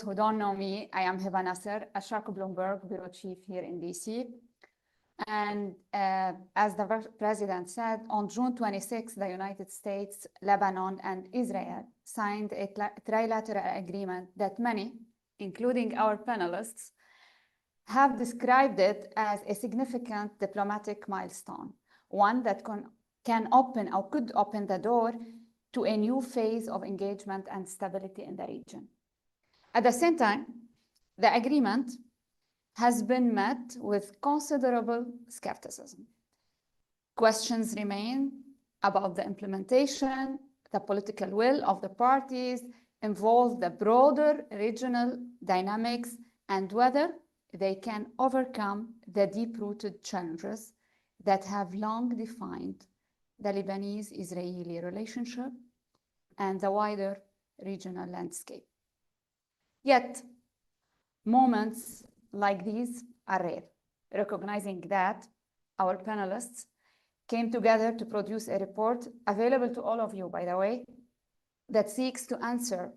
who don't know me, I am Hiba Nasr, Asharq Bloomberg Bureau Chief here in DC. And as the President said, on June 26, the United States, Lebanon, and Israel signed a trilateral agreement that many, including our panelists, have described it as a significant diplomatic milestone, one that can open or could open the door to a new phase of engagement and stability in the region. At the same time, the agreement has been met with considerable skepticism. Questions remain about the implementation, the political will of the parties, involve the broader regional dynamics, and whether they can overcome the deep-rooted challenges that have long defined the Lebanese-Israeli relationship and the wider regional landscape. Yet, moments like these are rare, recognizing that our panelists came together to produce a report available to all of you, by the way, that seeks to answer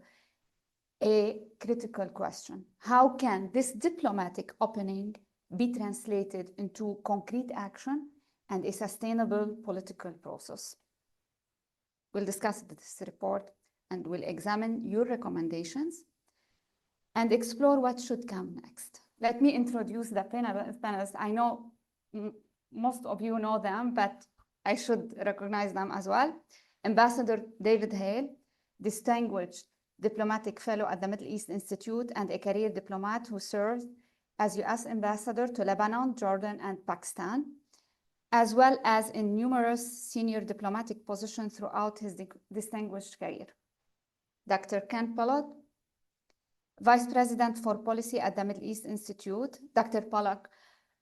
a critical question. How can this diplomatic opening be translated into concrete action and a sustainable political process? We'll discuss this report and we'll examine your recommendations and explore what should come next. Let me introduce the panelists. I know most of you know them, but I should recognize them as well. Ambassador David Hale, distinguished diplomatic fellow at the Middle East Institute and a career diplomat who served as U.S. ambassador to Lebanon, Jordan, and Pakistan, as well as in numerous senior diplomatic positions throughout his distinguished career. Dr. Ken Pollack, Vice President for Policy at the Middle East Institute. Dr. Pollack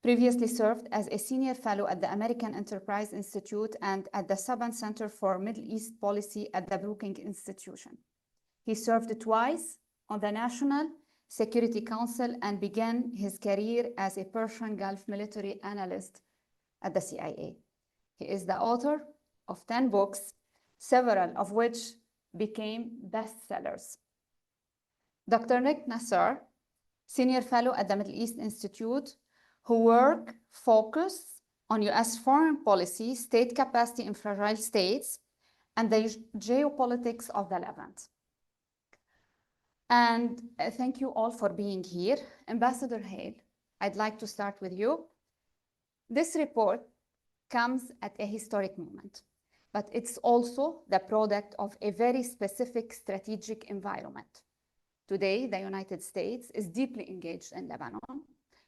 previously served as a Senior Fellow at the American Enterprise Institute and at the Saban Center for Middle East Policy at the Brookings Institution. He served twice on the National Security Council and began his career as a Persian Gulf military analyst at the CIA. He is the author of 10 books, several of which became bestsellers. Dr. Nick Nassar, Senior Fellow at the Middle East Institute, who work focus on US foreign policy, state capacity in fragile states, and the geopolitics of the Levant. And thank you all for being here. Ambassador Hale, I'd like to start with you. This report comes at a historic moment, but it's also the product of a very specific strategic environment. Today, the United States is deeply engaged in Lebanon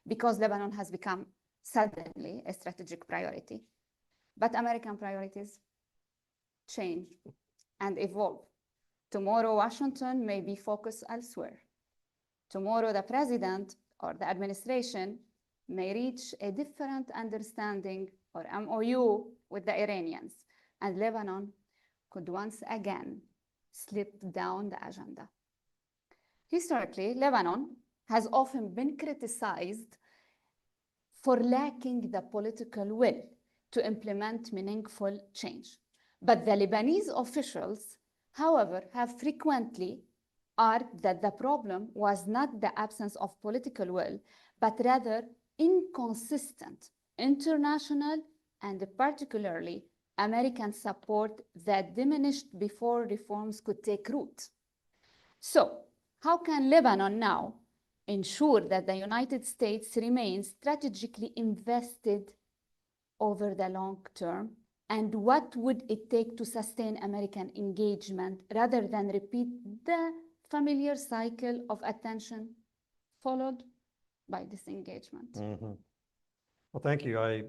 because Lebanon has become suddenly a strategic priority. But American priorities change and evolve. Tomorrow, Washington may be focused elsewhere. Tomorrow, the president or the administration may reach a different understanding or MOU with the Iranians, and Lebanon could once again slip down the agenda. Historically, Lebanon has often been criticized for lacking the political will to implement meaningful change. But the Lebanese officials, however, have frequently argued that the problem was not the absence of political will, but rather inconsistent international and particularly American support that diminished before reforms could take root. So, how can Lebanon now ensure that the United States remains strategically invested over the long term? And what would it take to sustain American engagement rather than repeat the familiar cycle of attention followed by disengagement? Mm-hmm. Well, thank you.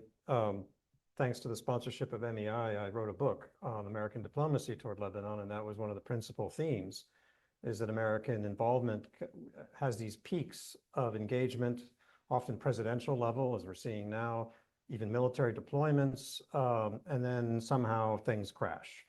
Thanks to the sponsorship of MEI, I wrote a book on American diplomacy toward Lebanon, and that was one of the principal themes, is that American involvement has these peaks of engagement, often presidential level, as we're seeing now, even military deployments, and then somehow things crash.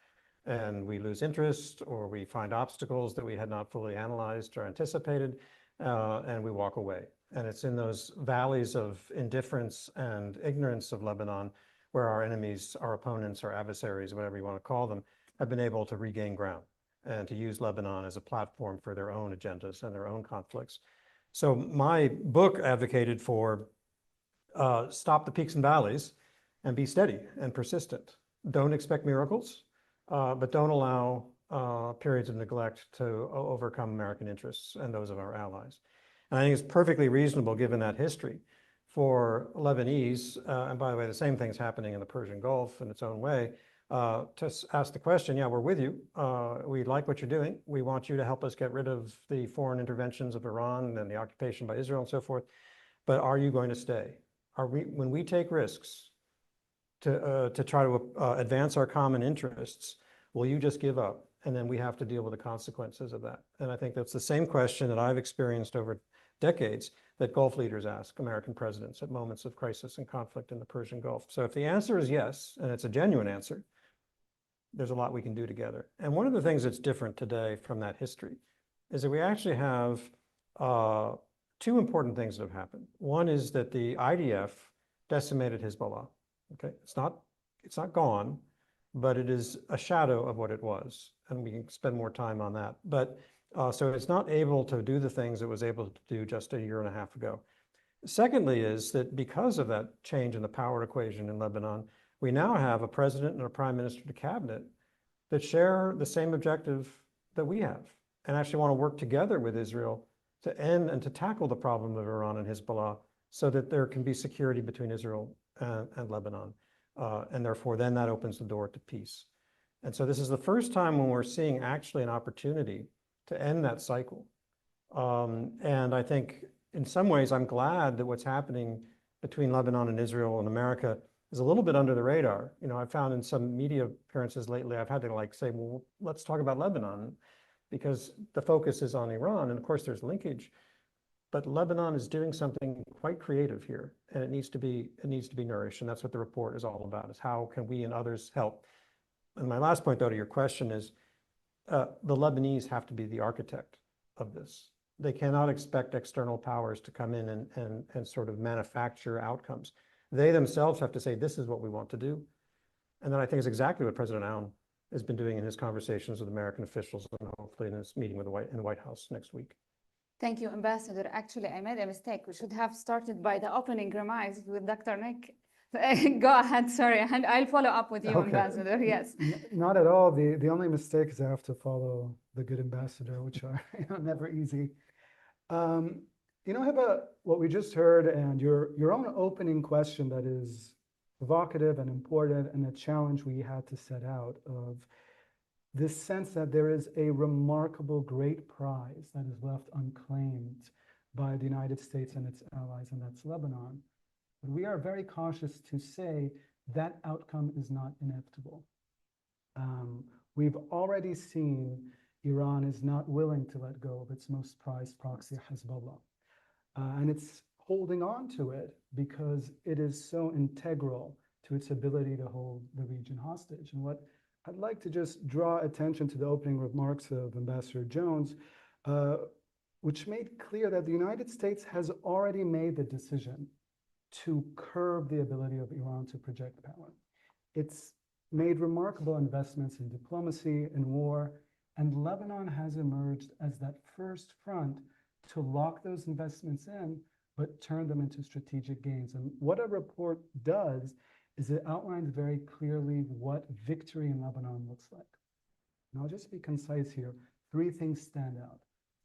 And we lose interest, or we find obstacles that we had not fully analyzed or anticipated, and we walk away. And it's in those valleys of indifference and ignorance of Lebanon where our enemies, our opponents, our adversaries, whatever you want to call them, have been able to regain ground. and to use Lebanon as a platform for their own agendas and their own conflicts. So my book advocated for stop the peaks and valleys and be steady and persistent. Don't expect miracles, but don't allow periods of neglect to overcome American interests and those of our allies. And I think it's perfectly reasonable, given that history, for Lebanese, and by the way, the same thing's happening in the Persian Gulf in its own way, to ask the question, yeah, we're with you. We like what you're doing. We want you to help us get rid of the foreign interventions of Iran and the occupation by Israel and so forth. But are you going to stay? When we take risks to try to advance our common interests, will you just give up? And then we have to deal with the consequences of that. And I think that's the same question that I've experienced over decades that Gulf leaders ask American presidents at moments of crisis and conflict in the Persian Gulf. So if the answer is yes, and it's a genuine answer, there's a lot we can do together. And one of the things that's different today from that history is that we actually have two important things that have happened. One is that the IDF decimated Hezbollah. Okay, it's not gone, but it is a shadow of what it was, and we can spend more time on that. But so it's not able to do the things it was able to do just a year and a half ago. Secondly is that because of that change in the power equation in Lebanon, we now have a president and a prime minister to cabinet that share the same objective that we have and actually want to work together with Israel to end and to tackle the problem of Iran and Hezbollah so that there can be security between Israel and Lebanon. And therefore, then that opens the door to peace. And so this is the first time when we're seeing actually an opportunity to end that cycle. And I think in some ways, I'm glad that what's happening between Lebanon and Israel and America is a little bit under the radar. You know, I found in some media appearances lately, I've had to like say, well, let's talk about Lebanon, because the focus is on Iran. And of course, there's linkage. But Lebanon is doing something quite creative here, and it needs to be nourished. And that's what the report is all about, is how can we and others help? And my last point, though, to your question is the Lebanese have to be the architect of this. They cannot expect external powers to come in and sort of manufacture outcomes. They themselves have to say, this is what we want to do. And then I think it's exactly what President Aoun has been doing in his conversations with American officials and hopefully in his meeting with in the White House next week. Thank you, Ambassador. Actually, I made a mistake. We should have started by the opening remarks with Dr. Nick. Go ahead, sorry, and I'll follow up with you, okay. Ambassador, yes. Not at all. The only mistake is I have to follow the good ambassador, which are never easy. You know, Hiba, what we just heard and your own opening question that is provocative and important, and a challenge we had to set out of this sense that there is a remarkable great prize that is left unclaimed by the United States and its allies, and that's Lebanon. But we are very cautious to say that outcome is not inevitable. We've already seen Iran is not willing to let go of its most prized proxy, Hezbollah. And it's holding on to it because it is so integral to its ability to hold the region hostage. And what I'd like to just draw attention to the opening remarks of Ambassador Jones, which made clear that the United States has already made the decision to curb the ability of Iran to project power. It's made remarkable investments in diplomacy and war, and Lebanon has emerged as that first front to lock those investments in, but turn them into strategic gains. And what a report does is it outlines very clearly what victory in Lebanon looks like. And I'll just be concise here. 3 things stand out.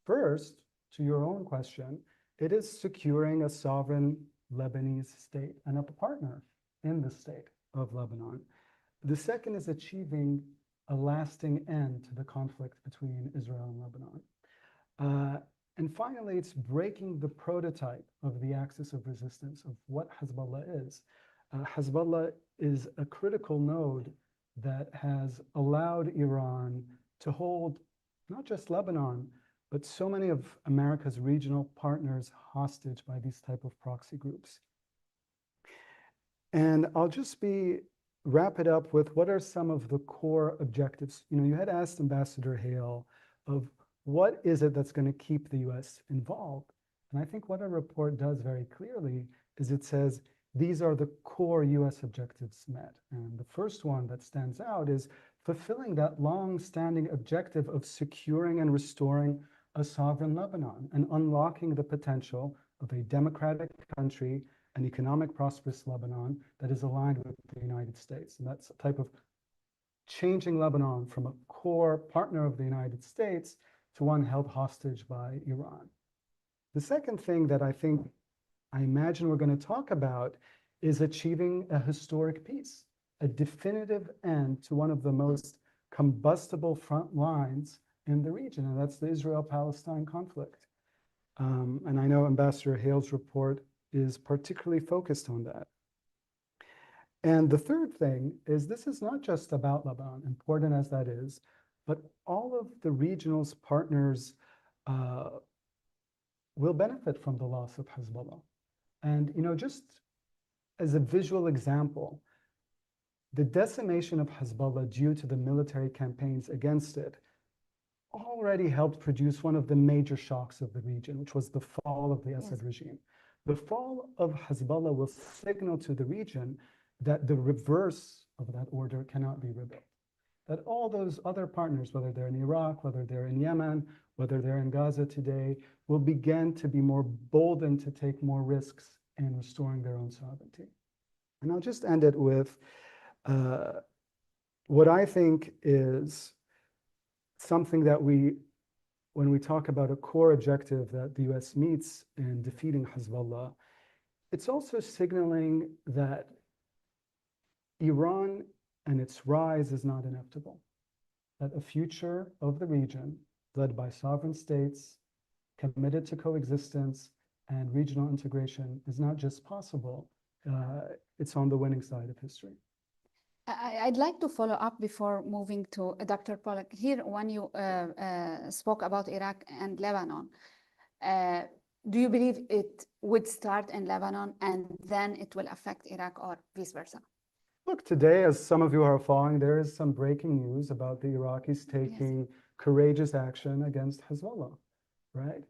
First, to your own question, it is securing a sovereign Lebanese state and a partner in the state of Lebanon. The second is achieving a lasting end to the conflict between Israel and Lebanon. And finally, it's breaking the prototype of the axis of resistance of what Hezbollah is. Hezbollah is a critical node that has allowed Iran to hold not just Lebanon, but so many of America's regional partners hostage by these type of proxy groups. And I'll just wrap it up with what are some of the core objectives. You know, you had asked Ambassador Hale of what is it that's going to keep the US involved? And I think what our report does very clearly is it says, these are the core US objectives met. And the first one that stands out is fulfilling that long-standing objective of securing and restoring a sovereign Lebanon and unlocking the potential of a democratic country, an economic prosperous Lebanon that is aligned with the United States. And that's a type of changing Lebanon from a core partner of the United States to one held hostage by Iran. The second thing that I imagine we're going to talk about is achieving a historic peace, a definitive end to one of the most combustible front lines in the region, and that's the Israel-Palestine conflict. And I know Ambassador Hale's report is particularly focused on that. And the third thing is this is not just about Lebanon, important as that is, but all of the regional's partners will benefit from the loss of Hezbollah. And, just as a visual example, the decimation of Hezbollah due to the military campaigns against it already helped produce one of the major shocks of the region, which was the fall of the Assad regime. The fall of Hezbollah will signal to the region that the reverse of that order cannot be rebuilt. That all those other partners, whether they're in Iraq, whether they're in Yemen, whether they're in Gaza today, will begin to be more boldened to take more risks in restoring their own sovereignty. And I'll just end it with what I think is something that when we talk about a core objective that the US meets in defeating Hezbollah, it's also signaling that Iran and its rise is not inevitable, that a future of the region led by sovereign states committed to coexistence and regional integration is not just possible, it's on the winning side of history. I'd like to follow up before moving to Dr. Pollack. Here, when you spoke about Iraq and Lebanon, do you believe it would start in Lebanon and then it will affect Iraq or vice versa? Look, today, as some of you are following, there is some breaking news about the Iraqis taking courageous action against Hezbollah, right?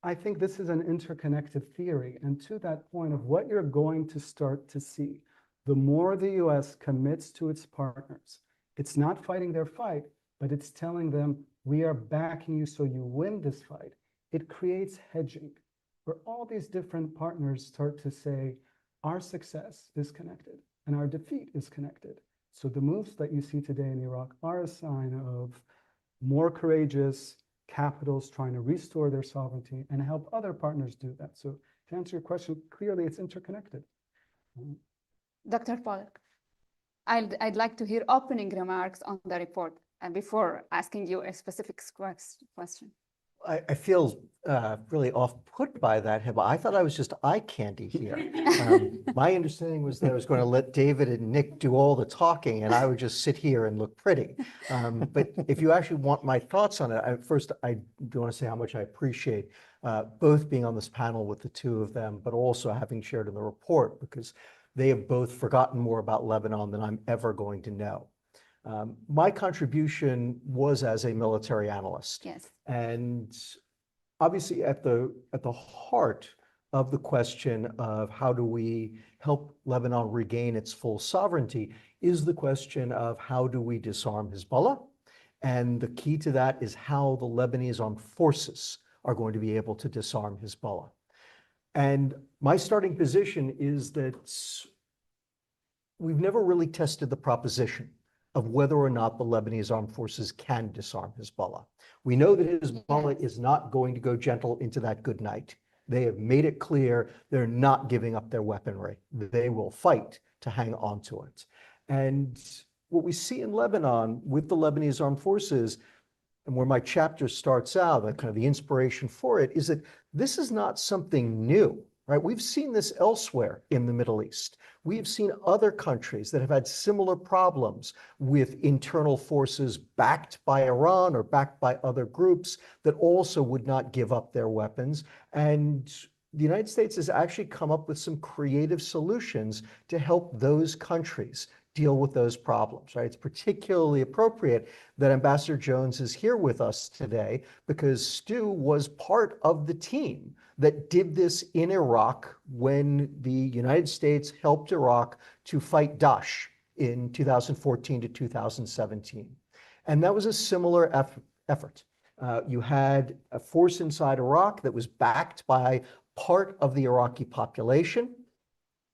I think this is an interconnected theory. And to that point of what you're going to start to see, the more the US commits to its partners, it's not fighting their fight, but it's telling them, we are backing you so you win this fight. It creates hedging, where all these different partners start to say, our success is connected and our defeat is connected. So the moves that you see today in Iraq are a sign of more courageous capitals trying to restore their sovereignty and help other partners do that. So to answer your question, clearly it's interconnected. Dr. Pollack, I'd like to hear opening remarks on the report before asking you a specific question. I feel really off-put by that, Hiba. I thought I was just eye candy here. My understanding was that I was going to let David and Nick do all the talking and I would just sit here and look pretty. But if you actually want my thoughts on it, first, I do want to say how much I appreciate both being on this panel with the two of them, but also having shared in the report, because they have both forgotten more about Lebanon than I'm ever going to know. My contribution was as a military analyst. Yes. And obviously at the heart of the question of how do we help Lebanon regain its full sovereignty is the question of how do we disarm Hezbollah? And the key to that is how the Lebanese armed forces are going to be able to disarm Hezbollah. And my starting position is that we've never really tested the proposition of whether or not the Lebanese armed forces can disarm Hezbollah. We know that Hezbollah is not going to go gentle into that good night. They have made it clear they're not giving up their weaponry. They will fight to hang on to it. And what we see in Lebanon with the Lebanese armed forces, and where my chapter starts out, kind of the inspiration for it, is that this is not something new, right? We've seen this elsewhere in the Middle East. We've seen other countries that have had similar problems with internal forces backed by Iran or backed by other groups that also would not give up their weapons. And the United States has actually come up with some creative solutions to help those countries deal with those problems, right? It's particularly appropriate that Ambassador Jones is here with us today because Stu was part of the team that did this in Iraq when the United States helped Iraq to fight Daesh in 2014 to 2017. And that was a similar effort. You had a force inside Iraq that was backed by part of the Iraqi population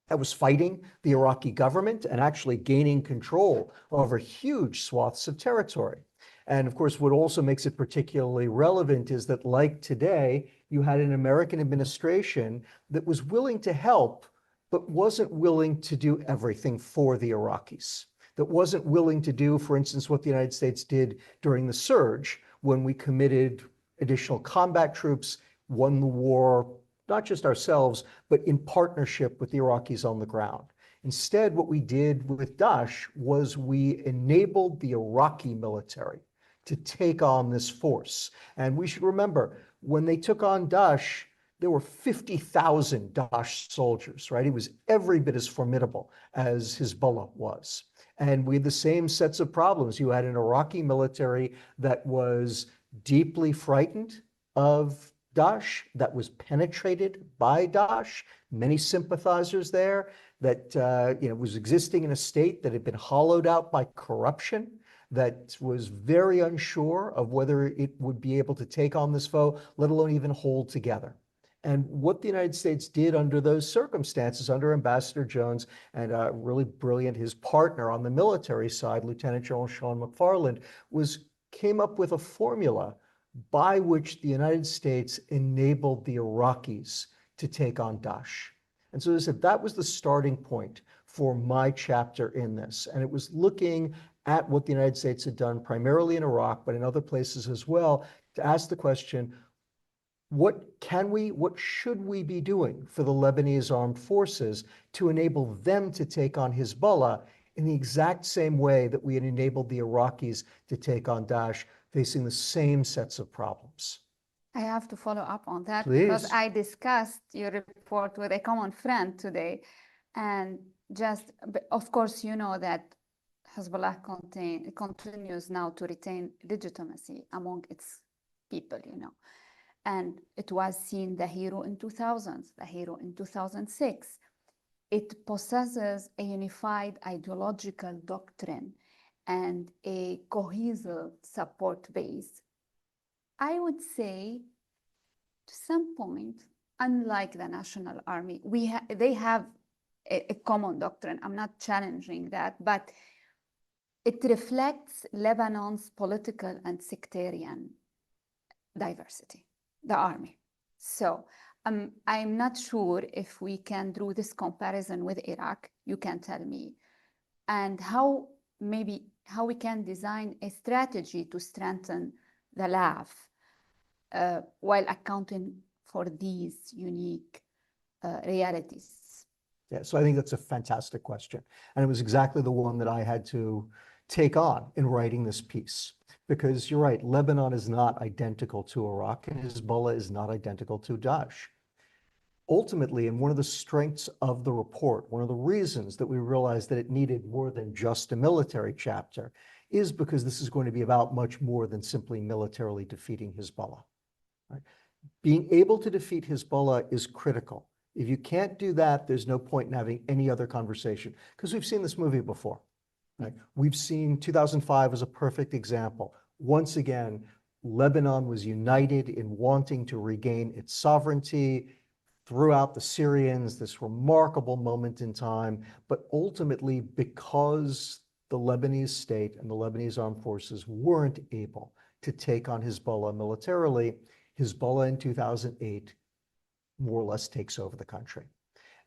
that was fighting the Iraqi government and actually gaining control over huge swaths of territory. And of course, what also makes it particularly relevant is that, like today, you had an American administration that was willing to help, but wasn't willing to do everything for the Iraqis, that wasn't willing to do, for instance, what the United States did during the surge when we committed additional combat troops, won the war, not just ourselves, but in partnership with the Iraqis on the ground. Instead, what we did with Daesh was we enabled the Iraqi military to take on this force. And we should remember, when they took on Daesh, there were 50,000 Daesh soldiers, right? It was every bit as formidable as Hezbollah was. And we had the same sets of problems. You had an Iraqi military that was deeply frightened of Daesh, that was penetrated by Daesh, many sympathizers there, that was existing in a state that had been hollowed out by corruption, that was very unsure of whether it would be able to take on this foe, let alone even hold together. And what the United States did under those circumstances, under Ambassador Jones and really brilliant, his partner on the military side, Lieutenant General Sean McFarland, came up with a formula by which the United States enabled the Iraqis to take on Daesh. And so as I said, that was the starting point for my chapter in this. And it was looking at what the United States had done primarily in Iraq, but in other places as well, to ask the question, what should we be doing for the Lebanese armed forces to enable them to take on Hezbollah in the exact same way that we had enabled the Iraqis to take on Daesh, facing the same sets of problems? I have to follow up on that Please. because I discussed your report with a common friend today. And just, of course, you know that Hezbollah continues now to retain legitimacy among its people, And it was seen the hero in 2000, the hero in 2006. It possesses a unified ideological doctrine and a cohesive support base. I would say, to some point, unlike the National Army, they have a common doctrine. I'm not challenging that, but it reflects Lebanon's political and sectarian diversity, the army. So I'm not sure if we can do this comparison with Iraq. You can tell me, and how we can design a strategy to strengthen the LAF while accounting for these unique realities. Yeah, so I think that's a fantastic question. And it was exactly the one that I had to take on in writing this piece. Because you're right, Lebanon is not identical to Iraq, and Hezbollah is not identical to Daesh. Ultimately, and one of the strengths of the report, one of the reasons that we realized that it needed more than just a military chapter, is because this is going to be about much more than simply militarily defeating Hezbollah. Right? Being able to defeat Hezbollah is critical. If you can't do that, there's no point in having any other conversation, because we've seen this movie before. Right? We've seen 2005 as a perfect example. Once again, Lebanon was united in wanting to regain its sovereignty, throughout the Syrians, this remarkable moment in time, but ultimately because the Lebanese state and the Lebanese armed forces weren't able to take on Hezbollah militarily, Hezbollah in 2008 more or less takes over the country.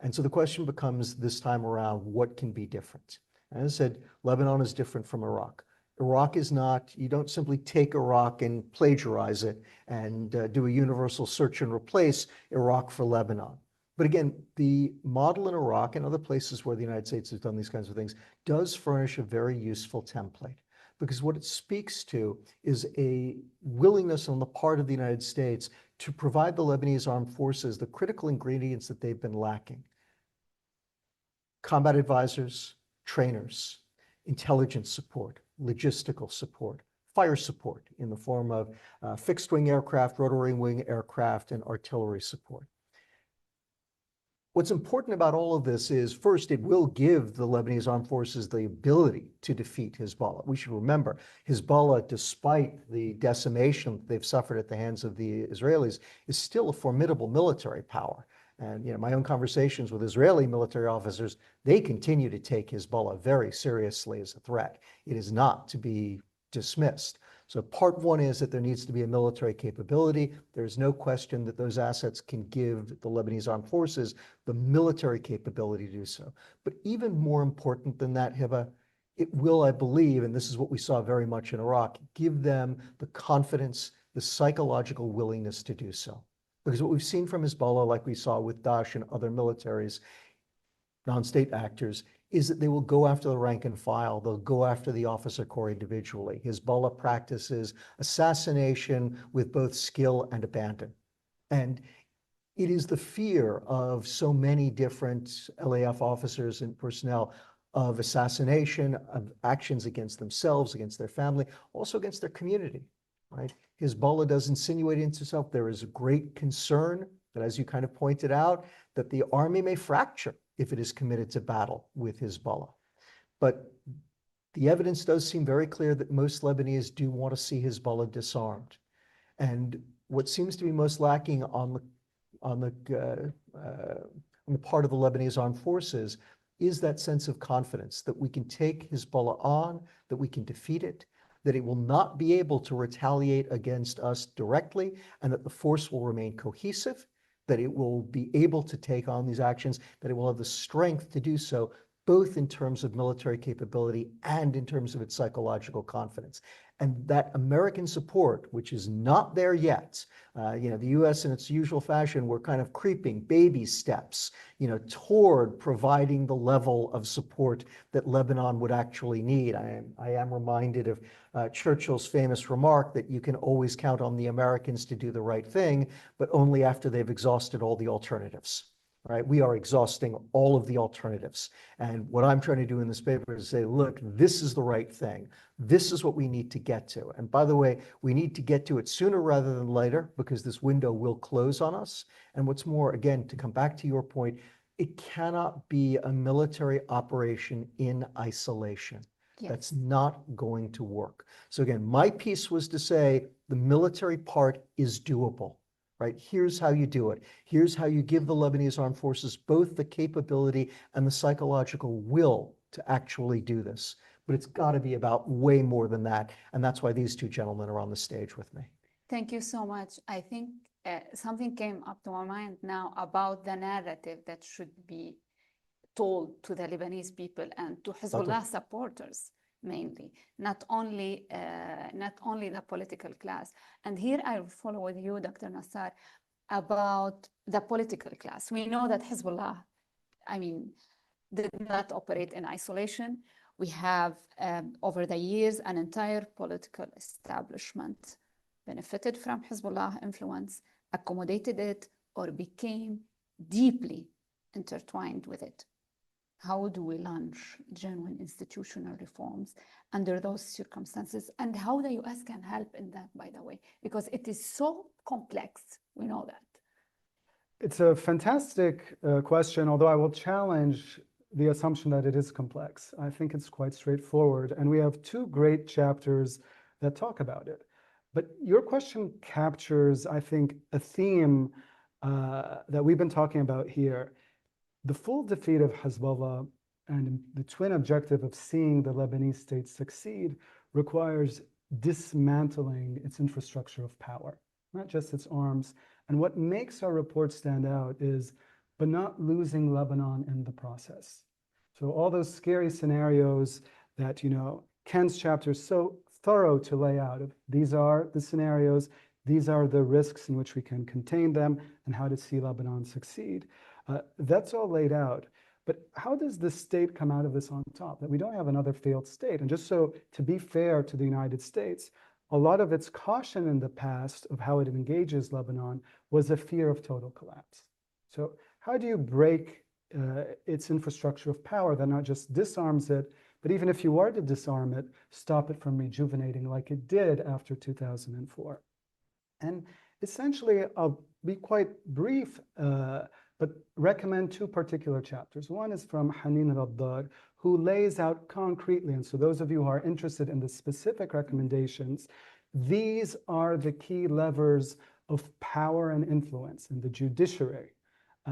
And so the question becomes this time around, what can be different? And as I said, Lebanon is different from Iraq. Iraq is not, you don't simply take Iraq and plagiarize it and do a universal search and replace Iraq for Lebanon. But again, the model in Iraq and other places where the United States has done these kinds of things does furnish a very useful template, because what it speaks to is a willingness on the part of the United States to provide the Lebanese armed forces the critical ingredients that they've been lacking: combat advisors, trainers, intelligence support, logistical support, fire support in the form of fixed-wing aircraft, rotary wing aircraft, and artillery support. What's important about all of this is, first, it will give the Lebanese armed forces the ability to defeat Hezbollah. We should remember, Hezbollah, despite the decimation they've suffered at the hands of the Israelis, is still a formidable military power. And my own conversations with Israeli military officers, they continue to take Hezbollah very seriously as a threat. It is not to be dismissed. So part one is that there needs to be a military capability. There's no question that those assets can give the Lebanese armed forces the military capability to do so. But even more important than that, Hiba, it will, I believe, and this is what we saw very much in Iraq, give them the confidence, the psychological willingness to do so. Because what we've seen from Hezbollah, like we saw with Daesh and other militaries, non-state actors, is that they will go after the rank and file. They'll go after the officer corps individually. Hezbollah practices assassination with both skill and abandon. And it is the fear of so many different LAF officers and personnel of assassination, of actions against themselves, against their family, also against their community, right? Hezbollah does insinuate into itself. There is a great concern that, as you kind of pointed out, that the army may fracture if it is committed to battle with Hezbollah. But the evidence does seem very clear that most Lebanese do want to see Hezbollah disarmed. And what seems to be most lacking on the part of the Lebanese armed forces is that sense of confidence that we can take Hezbollah on, that we can defeat it, that it will not be able to retaliate against us directly, and that the force will remain cohesive, that it will be able to take on these actions, that it will have the strength to do so, both in terms of military capability and in terms of its psychological confidence. And that American support, which is not there yet, the U.S. in its usual fashion, we're kind of creeping baby steps, toward providing the level of support that Lebanon would actually need. I am reminded of Churchill's famous remark that you can always count on the Americans to do the right thing, but only after they've exhausted all the alternatives. Right? We are exhausting all of the alternatives. And what I'm trying to do in this paper is say, look, this is the right thing. This is what we need to get to. And by the way, we need to get to it sooner rather than later, because this window will close on us. And what's more, again, to come back to your point, it cannot be a military operation in isolation. Yes. That's not going to work. So again, my piece was to say the military part is doable. Right? Here's how you do it. Here's how you give the Lebanese armed forces both the capability and the psychological will to actually do this. But it's got to be about way more than that. And that's why these two gentlemen are on the stage with me. Thank you so much. I think something came up to my mind now about the narrative that should be told to the Lebanese people and to Hezbollah supporters. Mainly, not only the political class. And here I will follow with you, Dr. Nassar, about the political class. We know that Hezbollah, did not operate in isolation. We have, over the years, an entire political establishment benefited from Hezbollah influence, accommodated it, or became deeply intertwined with it. How do we launch genuine institutional reforms under those circumstances? And how the US can help in that, by the way, because it is so complex. We know that. It's a fantastic question, although I will challenge the assumption that it is complex. I think it's quite straightforward. And we have two great chapters that talk about it. But your question captures, I think, a theme that we've been talking about here. The full defeat of Hezbollah and the twin objective of seeing the Lebanese state succeed requires dismantling its infrastructure of power, not just its arms. And what makes our report stand out is, but not losing Lebanon in the process. So all those scary scenarios that, Ken's chapter is so thorough to lay out. These are the scenarios, these are the risks in which we can contain them, and how to see Lebanon succeed. That's all laid out. But how does the state come out of this on top? That we don't have another failed state. And just so to be fair to the United States, a lot of its caution in the past of how it engages Lebanon was a fear of total collapse. So how do you break its infrastructure of power that not just disarms it, but even if you were to disarm it, stop it from rejuvenating like it did after 2004? And essentially, I'll be quite brief, but recommend two particular chapters. One is from Haneen Raddad, who lays out concretely, and so those of you who are interested in the specific recommendations, these are the key levers of power and influence in the judiciary,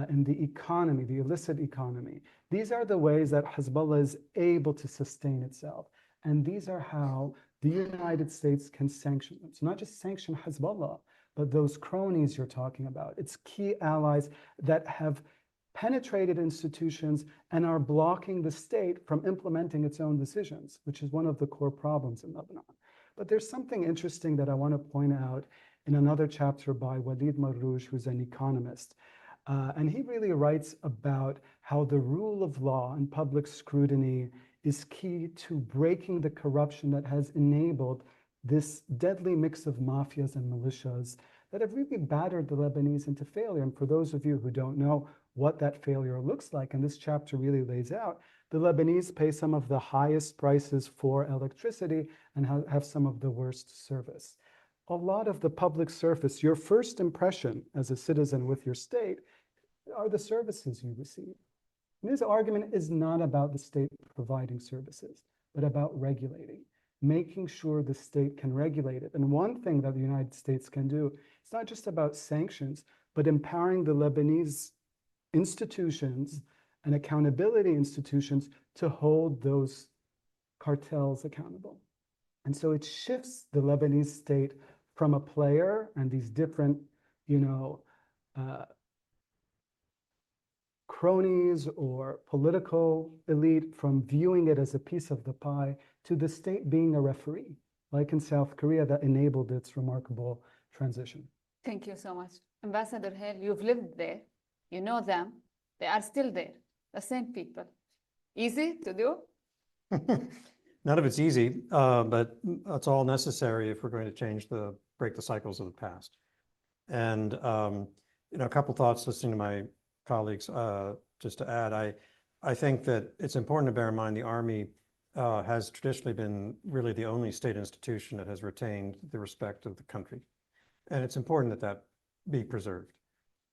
in the economy, the illicit economy. These are the ways that Hezbollah is able to sustain itself. And these are how the United States can sanction them. So not just sanction Hezbollah, but those cronies you're talking about. It's key allies that have penetrated institutions and are blocking the state from implementing its own decisions, which is one of the core problems in Lebanon. But there's something interesting that I want to point out in another chapter by Walid Marrouch, who's an economist. And he really writes about how the rule of law and public scrutiny is key to breaking the corruption that has enabled this deadly mix of mafias and militias that have really battered the Lebanese into failure. And for those of you who don't know what that failure looks like, and this chapter really lays out, the Lebanese pay some of the highest prices for electricity and have some of the worst service. A lot of the public service, your first impression as a citizen with your state, are the services you receive. And this argument is not about the state providing services, but about regulating, making sure the state can regulate it. And one thing that the United States can do, it's not just about sanctions, but empowering the Lebanese institutions and accountability institutions to hold those cartels accountable. And so it shifts the Lebanese state from a player and these different, cronies or political elite from viewing it as a piece of the pie to the state being a referee, like in South Korea, that enabled its remarkable transition. Thank you so much. Ambassador Hale, you've lived there, you know them, they are still there, the same people. Easy to do? None of it's easy, but it's all necessary if we're going to break the cycles of the past. And a couple thoughts listening to my colleagues, just to add, I think that it's important to bear in mind the Army has traditionally been really the only state institution that has retained the respect of the country. And it's important that that be preserved.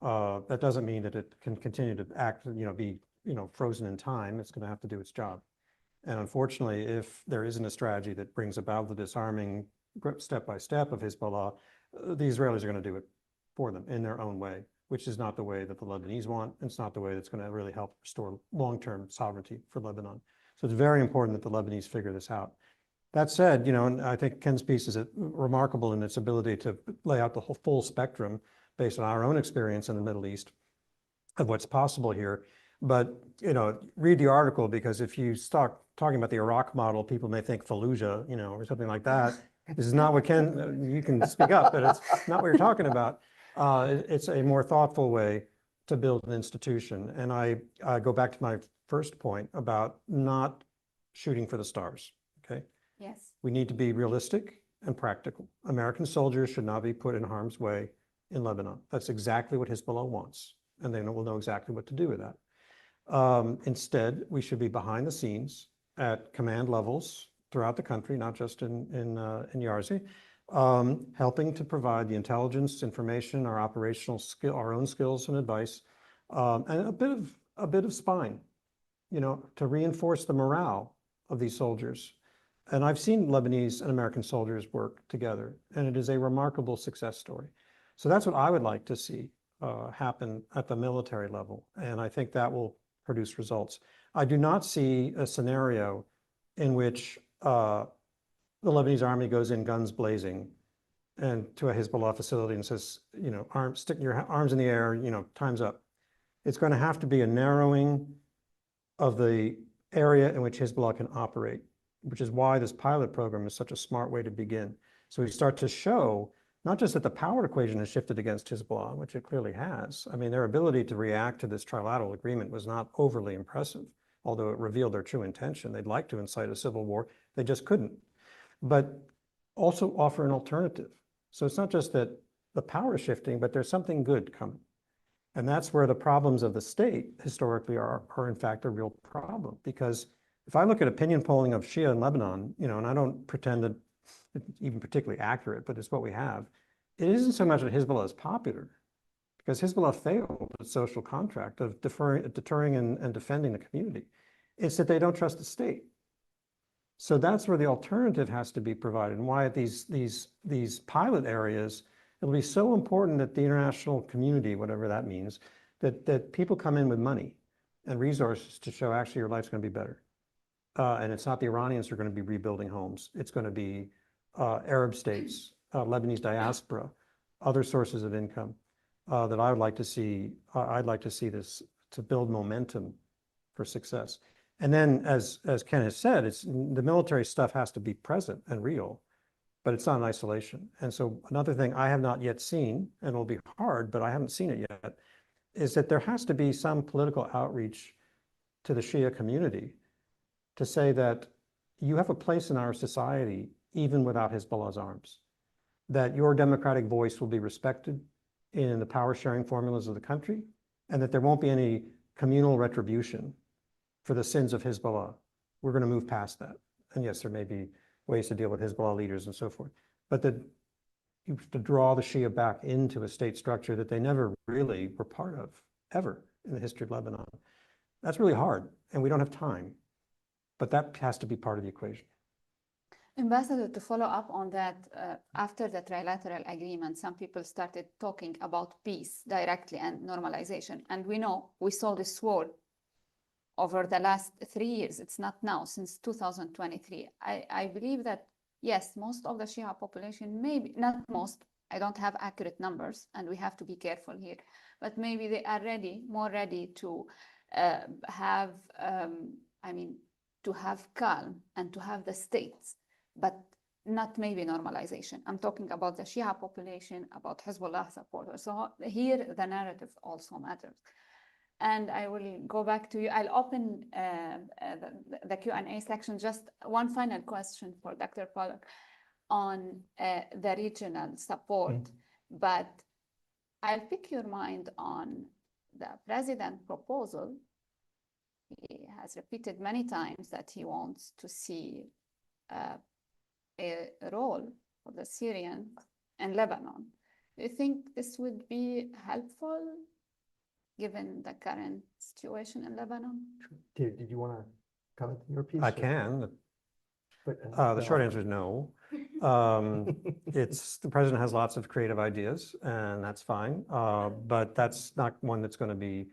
That doesn't mean that it can continue to act, be, frozen in time. It's going to have to do its job. And unfortunately, if there isn't a strategy that brings about the disarming step by step of Hezbollah, the Israelis are going to do it for them in their own way, which is not the way that the Lebanese want. It's not the way that's going to really help restore long-term sovereignty for Lebanon. So it's very important that the Lebanese figure this out. That said, and I think Ken's piece is remarkable in its ability to lay out the whole full spectrum based on our own experience in the Middle East of what's possible here. But, read the article, because if you start talking about the Iraq model, people may think Fallujah, or something like that. This is not what you can speak up, but it's not what you're talking about. It's a more thoughtful way to build an institution. And I go back to my first point about not shooting for the stars, okay? Yes. We need to be realistic and practical. American soldiers should not be put in harm's way in Lebanon. That's exactly what Hezbollah wants, and they will know exactly what to do with that. Instead, we should be behind the scenes at command levels throughout the country, not just in Yarzi, helping to provide the intelligence, information, our operational skill, our own skills and advice, and a bit of spine, to reinforce the morale of these soldiers. And I've seen Lebanese and American soldiers work together, and it is a remarkable success story. So that's what I would like to see happen at the military level, and I think that will produce results. I do not see a scenario in which the Lebanese army goes in guns blazing and to a Hezbollah facility and says, stick your arms in the air, time's up. It's going to have to be a narrowing of the area in which Hezbollah can operate, which is why this pilot program is such a smart way to begin. So we start to show not just that the power equation has shifted against Hezbollah, which it clearly has. I mean, their ability to react to this trilateral agreement was not overly impressive, although it revealed their true intention. They'd like to incite a civil war. They just couldn't. But also offer an alternative. So it's not just that the power is shifting, but there's something good coming. And that's where the problems of the state historically are in fact a real problem. Because if I look at opinion polling of Shia in Lebanon, and I don't pretend that it's even particularly accurate, but it's what we have. It isn't so much that Hezbollah is popular, because Hezbollah failed its social contract of deterring and defending the community. It's that they don't trust the state. So that's where the alternative has to be provided, and why at these pilot areas, it'll be so important that the international community, whatever that means, that people come in with money and resources to show actually your life's going to be better. And it's not the Iranians who are going to be rebuilding homes. It's going to be Arab states, Lebanese diaspora, other sources of income that I would like to see. I'd like to see this to build momentum for success. And then, as Ken has said, the military stuff has to be present and real, but it's not in isolation. And so another thing I have not yet seen, and it'll be hard, but I haven't seen it yet, is that there has to be some political outreach to the Shia community to say that you have a place in our society even without Hezbollah's arms, that your democratic voice will be respected in the power sharing formulas of the country, and that there won't be any communal retribution for the sins of Hezbollah. We're going to move past that. And yes, there may be ways to deal with Hezbollah leaders and so forth, but that you have to draw the Shia back into a state structure that they never really were part of, ever, in the history of Lebanon. That's really hard, and we don't have time, but that has to be part of the equation. Ambassador, to follow up on that, after the trilateral agreement, some people started talking about peace directly and normalization. And we saw this war over the last 3 years. It's not now, since 2023. I believe that, yes, most of the Shia population, maybe not most, I don't have accurate numbers, and we have to be careful here, but maybe they are more ready to have, to have calm and to have the states, but not maybe normalization. I'm talking about the Shia population, about Hezbollah supporters. So here the narrative also matters. And I will go back to you. I'll open the Q&A section. Just one final question for Dr. Pollack on the regional support, but I'll pick your mind on the president's proposal. He has repeated many times that he wants to see a role for the Syrians in Lebanon. Do you think this would be helpful given the current situation in Lebanon? Did you want to comment on your piece? I can. The short answer is no. The president has lots of creative ideas, and that's fine. But that's not one that's going to be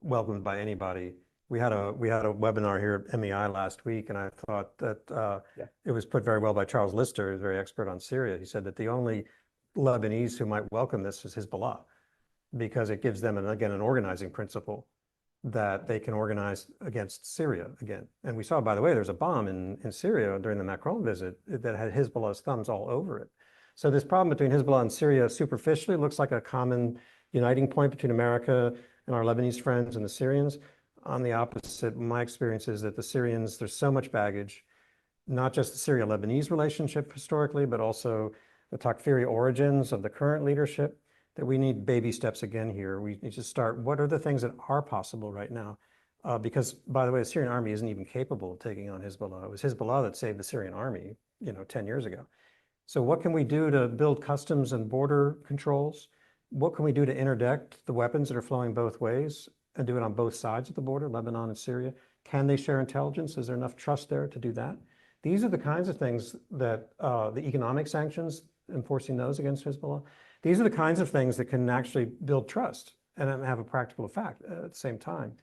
welcomed by anybody. We had a webinar here at MEI last week, and I thought that it was put very well by Charles Lister, who's very expert on Syria. He said that the only Lebanese who might welcome this is Hezbollah, because it gives them, again, an organizing principle that they can organize against Syria again. And we saw, by the way, there's a bomb in Syria during the Macron visit that had Hezbollah's thumbs all over it. So this problem between Hezbollah and Syria superficially looks like a common uniting point between America and our Lebanese friends and the Syrians. On the opposite, my experience is that the Syrians, there's so much baggage, not just the Syria-Lebanese relationship historically, but also the Takfiri origins of the current leadership, that we need baby steps again here. We need to start, what are the things that are possible right now? Because, by the way, the Syrian army isn't even capable of taking on Hezbollah. It was Hezbollah that saved the Syrian army, 10 years ago. So what can we do to build customs and border controls? What can we do to interdict the weapons that are flowing both ways and do it on both sides of the border, Lebanon and Syria? Can they share intelligence? Is there enough trust there to do that? These are the kinds of things that the economic sanctions, enforcing those against Hezbollah, these are the kinds of things that can actually build trust and have a practical effect at the same time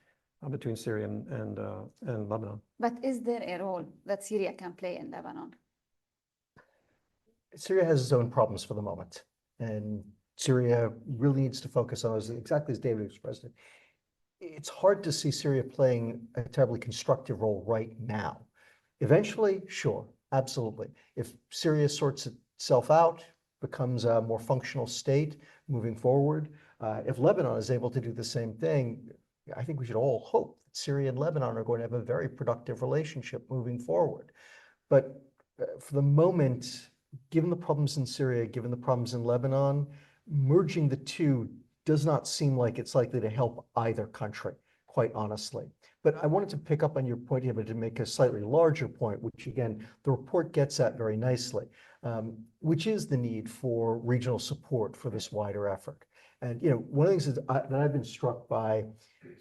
between Syria and Lebanon. But is there a role that Syria can play in Lebanon? Syria has its own problems for the moment, and Syria really needs to focus on those, exactly as David expressed it. It's hard to see Syria playing a terribly constructive role right now. Eventually, sure, absolutely. If Syria sorts itself out, becomes a more functional state moving forward, if Lebanon is able to do the same thing, I think we should all hope that Syria and Lebanon are going to have a very productive relationship moving forward. But for the moment, given the problems in Syria, given the problems in Lebanon, merging the two does not seem like it's likely to help either country, quite honestly. But I wanted to pick up on your point here, but to make a slightly larger point, which again, the report gets at very nicely, which is the need for regional support for this wider effort. And, one of the things that I've been struck by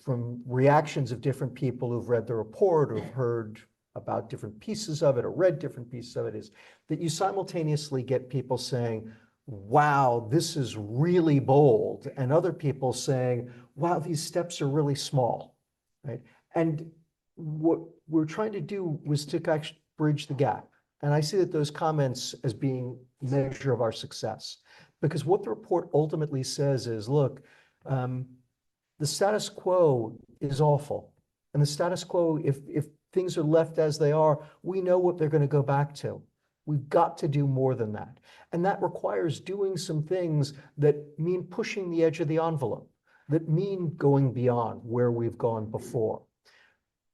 from reactions of different people who've read the report or heard about different pieces of it or read different pieces of it is that you simultaneously get people saying, wow, this is really bold, and other people saying, wow, these steps are really small, right? And what we're trying to do was to actually bridge the gap. And I see that those comments as being a measure of our success. Because what the report ultimately says is, look, the status quo is awful. And the status quo, if things are left as they are, we know what they're going to go back to. We've got to do more than that. And that requires doing some things that mean pushing the edge of the envelope, that mean going beyond where we've gone before.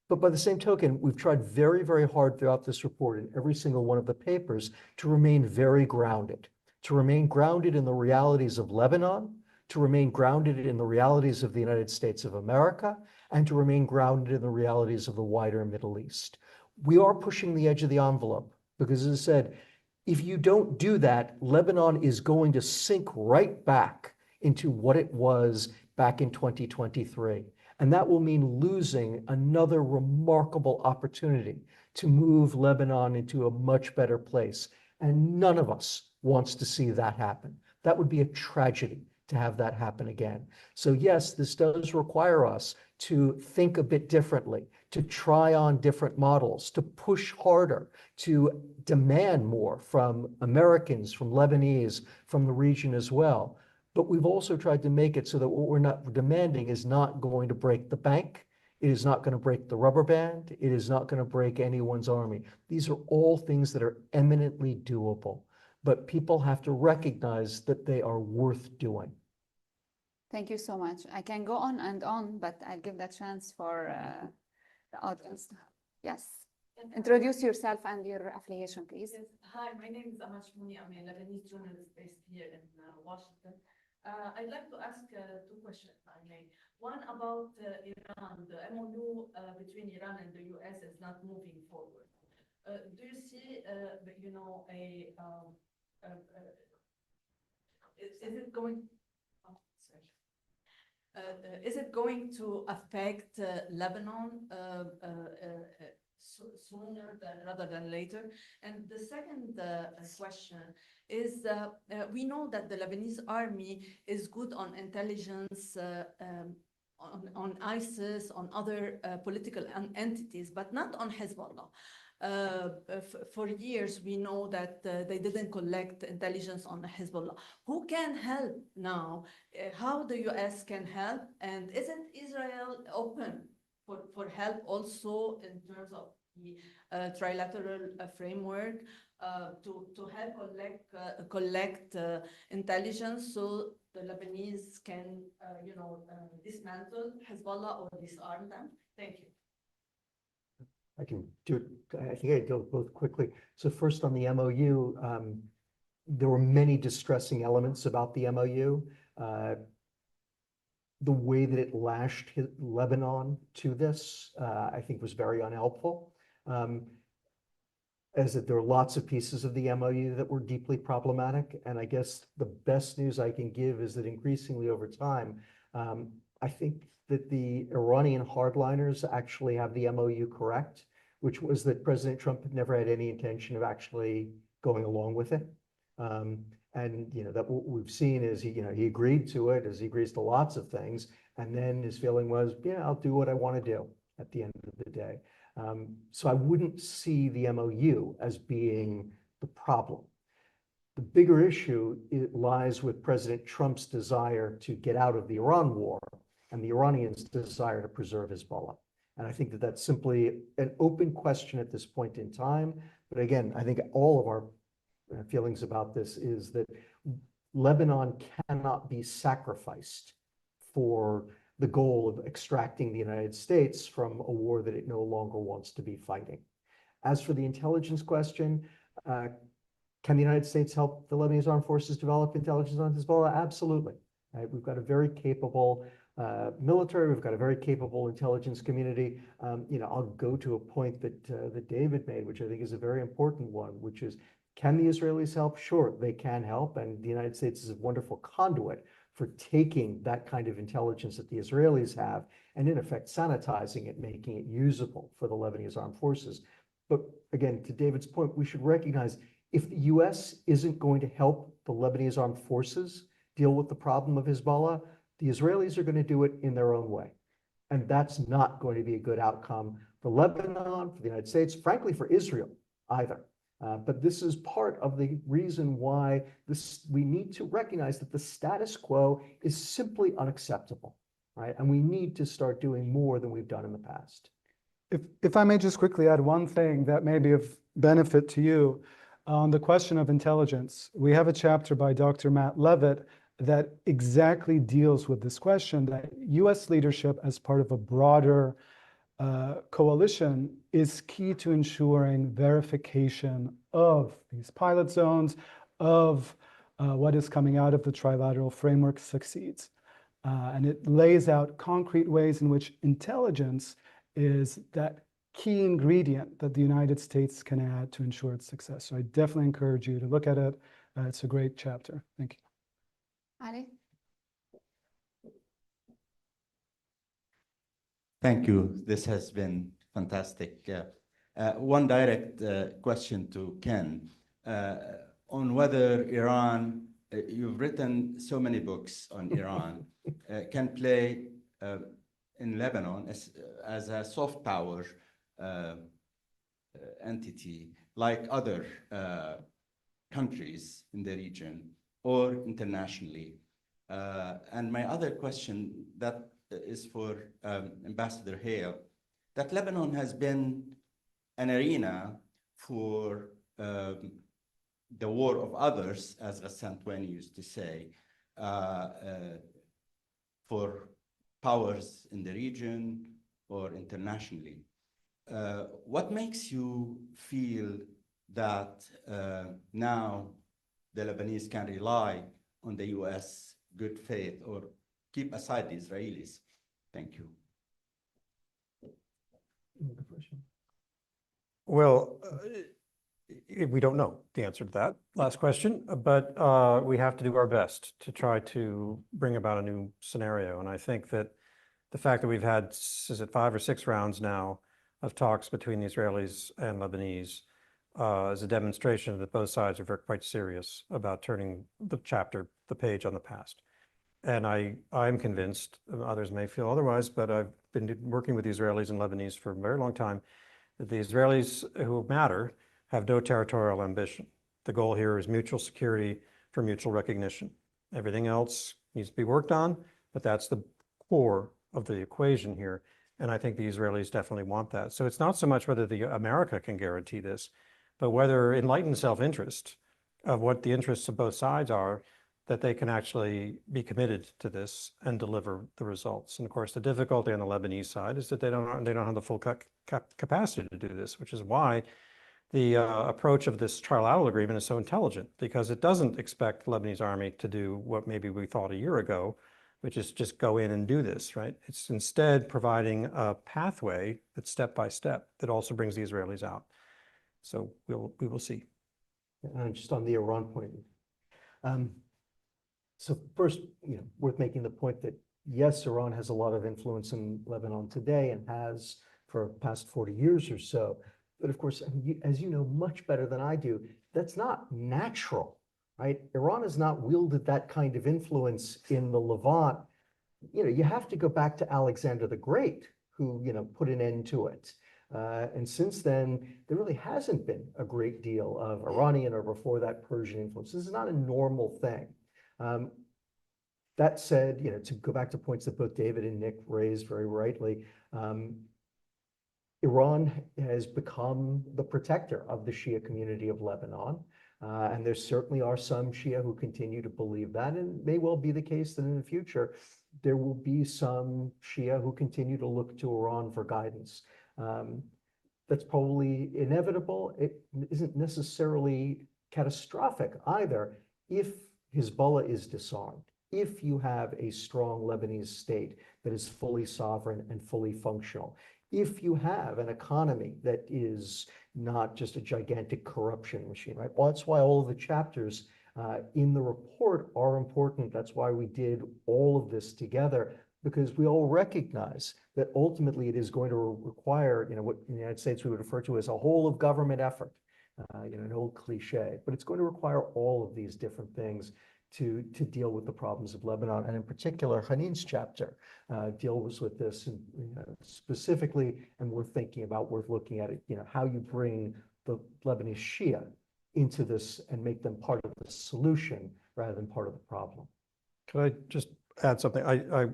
But by the same token, we've tried very, very hard throughout this report in every single one of the papers to remain very grounded, to remain grounded in the realities of Lebanon, to remain grounded in the realities of the United States of America, and to remain grounded in the realities of the wider Middle East. We are pushing the edge of the envelope because, as I said, if you don't do that, Lebanon is going to sink right back into what it was back in 2023. And that will mean losing another remarkable opportunity to move Lebanon into a much better place. And none of us wants to see that happen. That would be a tragedy to have that happen again. So yes, this does require us to think a bit differently, to try on different models, to push harder, to demand more from Americans, from Lebanese, from the region as well. But we've also tried to make it so that what we're not demanding is not going to break the bank. It is not going to break the rubber band. It is not going to break anyone's army. These are all things that are eminently doable, but people have to recognize that they are worth doing. Thank you so much. I can go on and on, but I'll give the chance for the audience. Yes. Introduce yourself and your affiliation, please. Yes. Hi, my name is Amash Mouni. I'm a Lebanese journalist based here in Washington. I'd like to ask two questions, if I may. One about Iran. The MOU between Iran and the US is not moving forward. Do you see, is it going? Oh, sorry. Is it going to affect Lebanon sooner rather than later? And the second question is, we know that the Lebanese army is good on intelligence, on ISIS, on other political entities, but not on Hezbollah. For years, we know that they didn't collect intelligence on Hezbollah. Who can help now? How the US can help? And isn't Israel open for help also in terms of the trilateral framework to help collect intelligence so the Lebanese can, dismantle Hezbollah or disarm them? Thank you. I can do it. I think I go both quickly. So first on the MOU, there were many distressing elements about the MOU. The way that it lashed Lebanon to this, I think was very unhelpful. As that there are lots of pieces of the MOU that were deeply problematic. And I guess the best news I can give is that increasingly over time, I think that the Iranian hardliners actually have the MOU correct, which was that President Trump had never had any intention of actually going along with it. And that what we've seen is he agreed to it, as he agrees to lots of things, and then his feeling was, yeah, I'll do what I want to do at the end of the day. So I wouldn't see the MOU as being the problem. The bigger issue lies with President Trump's desire to get out of the Iran war and the Iranians' desire to preserve Hezbollah. And I think that that's simply an open question at this point in time. But again, I think all of our feelings about this is that Lebanon cannot be sacrificed for the goal of extracting the United States from a war that it no longer wants to be fighting. As for the intelligence question, can the United States help the Lebanese armed forces develop intelligence on Hezbollah? Absolutely. Right? We've got a very capable military. We've got a very capable intelligence community. I'll go to a point that David made, which I think is a very important one, which is, can the Israelis help? Sure, they can help, and the United States is a wonderful conduit for taking that kind of intelligence that the Israelis have and in effect sanitizing it, making it usable for the Lebanese armed forces. But again, to David's point, we should recognize if the US isn't going to help the Lebanese armed forces deal with the problem of Hezbollah, the Israelis are going to do it in their own way. And that's not going to be a good outcome for Lebanon, for the United States, frankly, for Israel either. But this is part of the reason why we need to recognize that the status quo is simply unacceptable, right? And we need to start doing more than we've done in the past. If I may just quickly add one thing that may be of benefit to you on the question of intelligence. We have a chapter by Dr. Matt Levitt that exactly deals with this question, that US leadership as part of a broader coalition is key to ensuring verification of these pilot zones, of what is coming out of the trilateral framework succeeds. And it lays out concrete ways in which intelligence is that key ingredient that the United States can add to ensure its success. So I definitely encourage you to look at it. It's a great chapter. Thank you. Ali? Thank you. This has been fantastic. One direct question to Ken on whether Iran, you've written so many books on Iran, can play in Lebanon as a soft power entity like other countries in the region or internationally. And my other question that is for Ambassador Hale, that Lebanon has been an arena for the war of others, as Ghassan Twain used to say, for powers in the region or internationally. What makes you feel that now the Lebanese can rely on the US good faith or keep aside the Israelis? Thank you. Well, we don't know the answer to that last question, but we have to do our best to try to bring about a new scenario. And I think that the fact that we've had, is it 5 or 6 rounds now of talks between the Israelis and Lebanese is a demonstration that both sides are quite serious about turning the page on the past. And I'm convinced, others may feel otherwise, but I've been working with the Israelis and Lebanese for a very long time, that the Israelis who matter have no territorial ambition. The goal here is mutual security for mutual recognition. Everything else needs to be worked on, but that's the core of the equation here. And I think the Israelis definitely want that. So it's not so much whether America can guarantee this, but whether enlightened self-interest of what the interests of both sides are, that they can actually be committed to this and deliver the results. And of course, the difficulty on the Lebanese side is that they don't have the full capacity to do this, which is why the approach of this trilateral agreement is so intelligent, because it doesn't expect the Lebanese army to do what maybe we thought a year ago, which is just go in and do this, right? It's instead providing a pathway that's step by step that also brings the Israelis out. So we will see. And just on the Iran point, so first, worth making the point that yes, Iran has a lot of influence in Lebanon today and has for the past 40 years or so. But of course, as you know much better than I do, that's not natural, right? Iran has not wielded that kind of influence in the Levant. You have to go back to Alexander the Great, who, put an end to it. And since then, there really hasn't been a great deal of Iranian or before that Persian influence. This is not a normal thing. That said, to go back to points that both David and Nick raised very rightly, Iran has become the protector of the Shia community of Lebanon. And there certainly are some Shia who continue to believe that, and it may well be the case that in the future, there will be some Shia who continue to look to Iran for guidance. That's probably inevitable. It isn't necessarily catastrophic either if Hezbollah is disarmed, if you have a strong Lebanese state that is fully sovereign and fully functional, if you have an economy that is not just a gigantic corruption machine, right? Well, that's why all of the chapters in the report are important. That's why we did all of this together, because we all recognize that ultimately it is going to require, what in the United States we would refer to as a whole of government effort, an old cliche, but it's going to require all of these different things to deal with the problems of Lebanon. And in particular, Haneen's chapter deals with this specifically, and we're looking at it, how you bring the Lebanese Shia into this and make them part of the solution rather than part of the problem. Could I just add something? I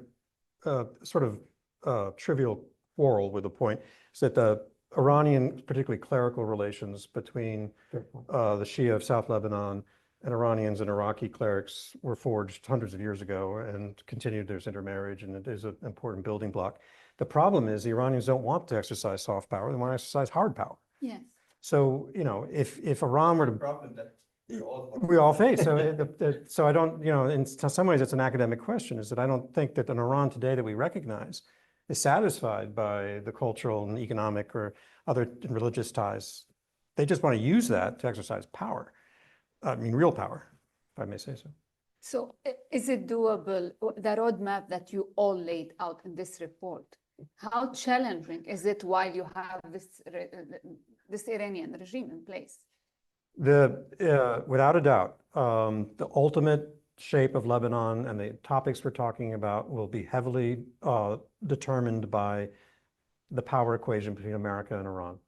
sort of trivial quarrel with the point is that the Iranian, particularly clerical relations between the Shia of South Lebanon and Iranians and Iraqi clerics were forged hundreds of years ago and continued. There's intermarriage, and it is an important building block. The problem is the Iranians don't want to exercise soft power. They want to exercise hard power. Yes. So, if Iran were to Problem that we all face. So I don't, in some ways it's an academic question, is that I don't think that an Iran today that we recognize is satisfied by the cultural and economic or other religious ties. They just want to use that to exercise power. I mean, real power, if I may say so. So is it doable, the roadmap that you all laid out in this report? How challenging is it while you have this Iranian regime in place? Without a doubt, the ultimate shape of Lebanon and the topics we're talking about will be heavily determined by the power equation between America and Iran.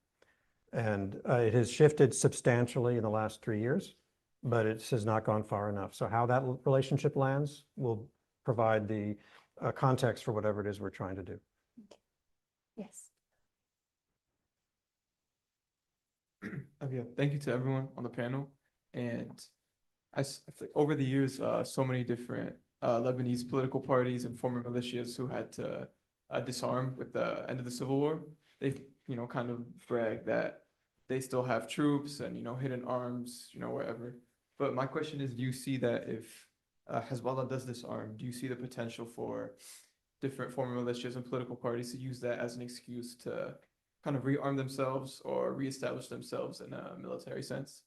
And it has shifted substantially in the last 3 years, but it has not gone far enough. So how that relationship lands will provide the context for whatever it is we're trying to do. Yes. Okay, thank you to everyone on the panel. And I think over the years, so many different Lebanese political parties and former militias who had to disarm with the end of the Civil War, they've, kind of bragged that they still have troops and, hidden arms, wherever. But my question is, do you see that if Hezbollah does disarm, do you see the potential for different former militias and political parties to use that as an excuse to kind of rearm themselves or reestablish themselves in a military sense?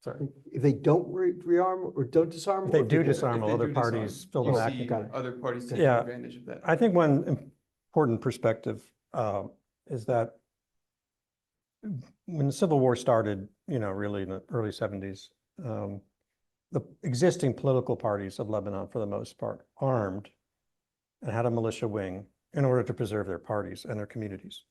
Sorry. If they don't rearm or don't disarm? If they or do if disarm, If will they other do parties disarm, fill do the you vacuum? see Got it. other parties taking Yeah. advantage of that? I think one important perspective is that when the Civil War started, really in the early 70s, the existing political parties of Lebanon, for the most part, armed and had a militia wing in order to preserve their parties and their communities.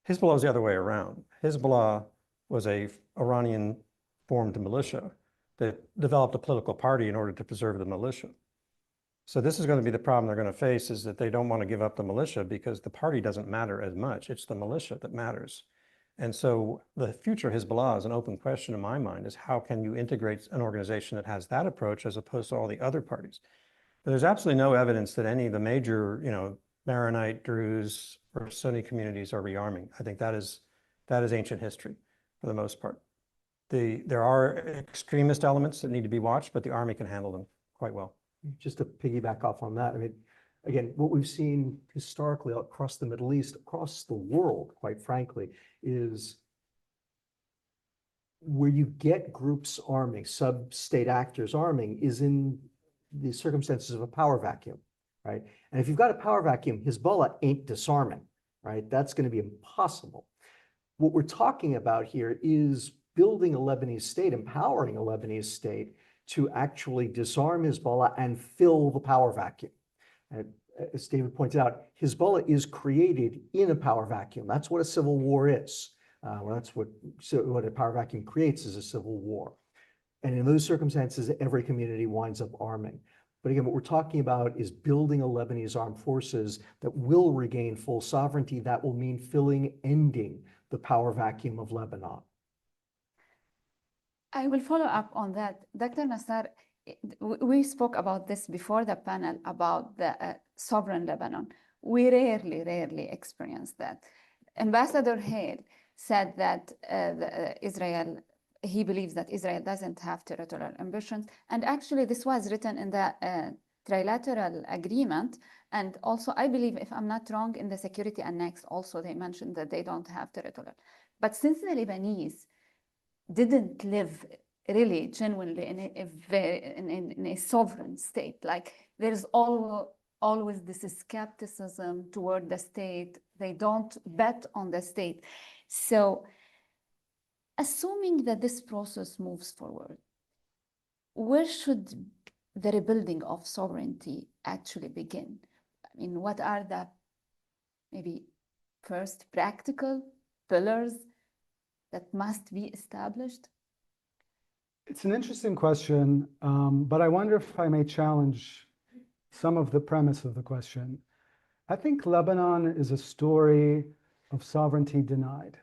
Hezbollah was the other way around. Hezbollah was a Iranian-formed militia that developed a political party in order to preserve the militia. So this is going to be the problem they're going to face, is that they don't want to give up the militia because the party doesn't matter as much. It's the militia that matters. And so the future of Hezbollah is an open question in my mind, is how can you integrate an organization that has that approach as opposed to all the other parties? But there's absolutely no evidence that any of the major, Maronite, Druze, or Sunni communities are rearming. I think that is ancient history for the most part. There are extremist elements that need to be watched, but the army can handle them quite well. Just to piggyback off on that, I mean, again, what we've seen historically across the Middle East, across the world, quite frankly, is where you get groups arming, sub-state actors arming, is in the circumstances of a power vacuum, right? And if you've got a power vacuum, Hezbollah ain't disarming, right? That's going to be impossible. What we're talking about here is building a Lebanese state, empowering a Lebanese state to actually disarm Hezbollah and fill the power vacuum. And as David pointed out, Hezbollah is created in a power vacuum. That's what a civil war is. Well, that's what a power vacuum creates, is a civil war. And in those circumstances, every community winds up arming. But again, what we're talking about is building a Lebanese armed forces that will regain full sovereignty. That will mean ending the power vacuum of Lebanon. I will follow up on that. Dr. Nassar, we spoke about this before the panel about the sovereign Lebanon. We rarely experience that. Ambassador Hale said that he believes that Israel doesn't have territorial ambitions. And actually, this was written in the trilateral agreement. And also, I believe, if I'm not wrong, in the security annex, also they mentioned that they don't have territorial. But since the Lebanese didn't live really genuinely in a sovereign state. Like there's always this skepticism toward the state. They don't bet on the state. So assuming that this process moves forward, where should the rebuilding of sovereignty actually begin? I mean, what are the maybe first practical pillars that must be established? It's an interesting question, but I wonder if I may challenge some of the premise of the question. I think Lebanon is a story of sovereignty denied.